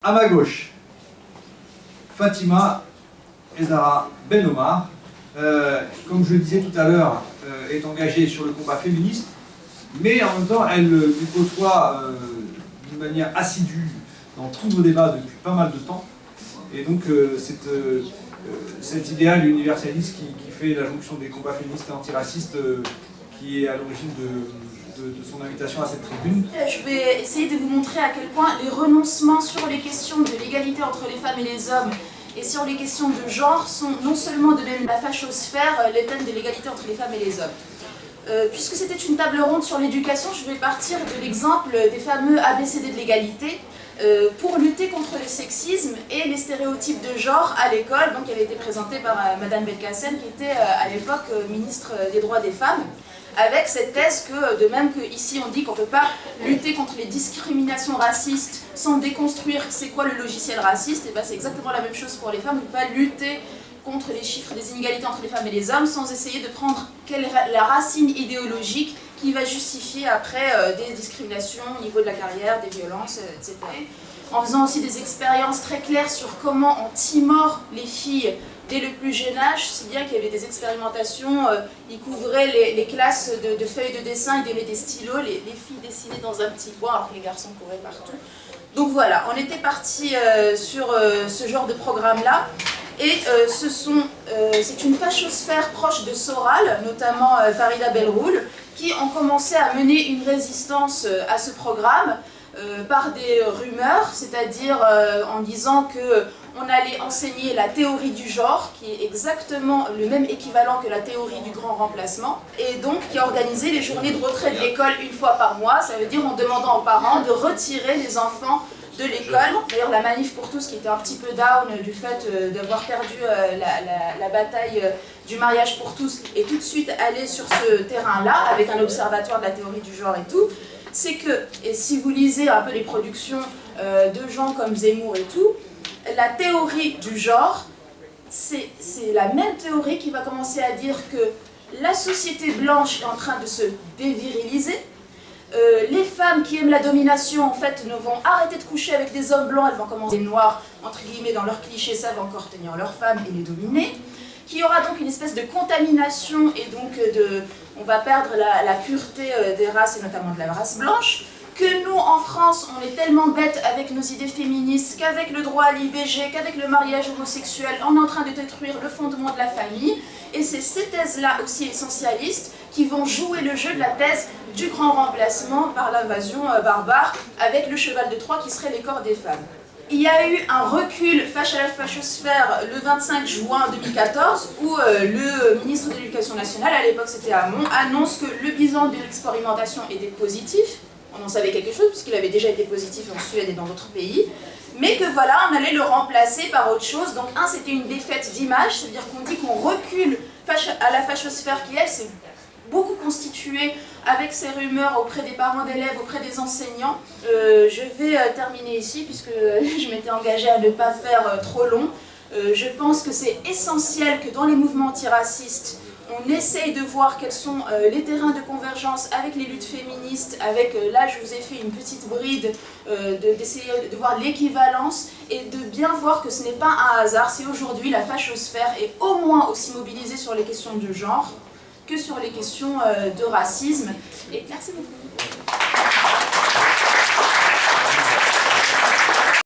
À ma gauche, Fatima Ezara Ben Omar, comme je le disais tout à l'heure, est engagée sur le combat féministe, mais en même temps, elle lui côtoie d'une manière assidue dans tous nos débats depuis pas mal de temps. Et donc, cet idéal universaliste qui fait la jonction des combats féministes et antiracistes, qui est à l'origine de son invitation à cette tribune. Je vais essayer de vous montrer à quel point les renoncements sur les questions de l'égalité entre les femmes et les hommes et sur les questions de genre sont non seulement de même la fachosphère, les thèmes de l'égalité entre les femmes et les hommes. Puisque c'était une table ronde sur l'éducation, je vais partir de l'exemple des fameux ABCD de l'égalité pour lutter contre le sexisme et les stéréotypes de genre à l'école, donc qui avait été présenté par Madame Belkacem, qui était à l'époque ministre des droits des femmes, avec cette thèse que, de même qu'ici on dit qu'on ne peut pas lutter contre les discriminations racistes sans déconstruire c'est quoi le logiciel raciste, et bien c'est exactement la même chose pour les femmes, on ne peut pas lutter contre les chiffres des inégalités entre les femmes et les hommes sans essayer de prendre quelle est la racine idéologique qui va justifier après des discriminations au niveau de la carrière, des violences, etc. En faisant aussi des expériences très claires sur comment on timore les filles dès le plus jeune âge, si bien qu'il y avait des expérimentations, ils couvraient les classes de feuilles de dessin, ils donnaient des stylos, les filles dessinaient dans un petit coin alors que les garçons couraient partout. Donc voilà, on était parti sur ce genre de programme-là. Et c'est une fachosphère proche de Soral, notamment Farida Belroul, qui ont commencé à mener une résistance à ce programme par des rumeurs, c'est-à-dire en disant qu'on allait enseigner la théorie du genre, qui est exactement le même équivalent que la théorie du grand remplacement, et donc qui a organisé les journées de retrait de l'école une fois par mois, ça veut dire en demandant aux parents de retirer les enfants de l'école. D'ailleurs, la Manif pour tous, qui était un petit peu down du fait d'avoir perdu la bataille du mariage pour tous, est tout de suite allée sur ce terrain-là, avec un observatoire de la théorie du genre et tout, c'est que, et si vous lisez un peu les productions de gens comme Zemmour et tout, la théorie du genre, c'est la même théorie qui va commencer à dire que la société blanche est en train de se déviriliser. Les femmes qui aiment la domination, en fait, ne vont arrêter de coucher avec des hommes blancs, elles vont commencer noirs, entre guillemets, dans leurs clichés, savent encore tenir leurs femmes et les dominer. Qu'il y aura donc une espèce de contamination et donc on va perdre la pureté des races et notamment de la race blanche. Que nous, en France, on est tellement bêtes avec nos idées féministes qu'avec le droit à l'IVG, qu'avec le mariage homosexuel, on est en train de détruire le fondement de la famille. Et c'est ces thèses-là aussi essentialistes qui vont jouer le jeu de la thèse du grand remplacement par l'invasion barbare avec le cheval de Troie qui serait les corps des femmes. Il y a eu un recul face à la fachosphère le 25 juin 2014 où le ministre de l'Éducation nationale, à l'époque c'était Hamon, annonce que le bilan de l'expérimentation était positif. On en savait quelque chose puisqu'il avait déjà été positif en Suède et dans d'autres pays. Mais que voilà, on allait le remplacer par autre chose. Donc c'était une défaite d'image, c'est-à-dire qu'on dit qu'on recule face à la fachosphère qui, elle, s'est beaucoup constituée avec ces rumeurs auprès des parents d'élèves, auprès des enseignants. Je vais terminer ici puisque je m'étais engagée à ne pas faire trop long. Je pense que c'est essentiel que dans les mouvements antiracistes, on essaye de voir quels sont les terrains de convergence avec les luttes féministes, avec, là je vous ai fait une petite bride, d'essayer de voir l'équivalence et de bien voir que ce n'est pas un hasard si aujourd'hui la fachosphère est au moins aussi mobilisée sur les questions de genre que sur les questions de racisme. Et merci beaucoup.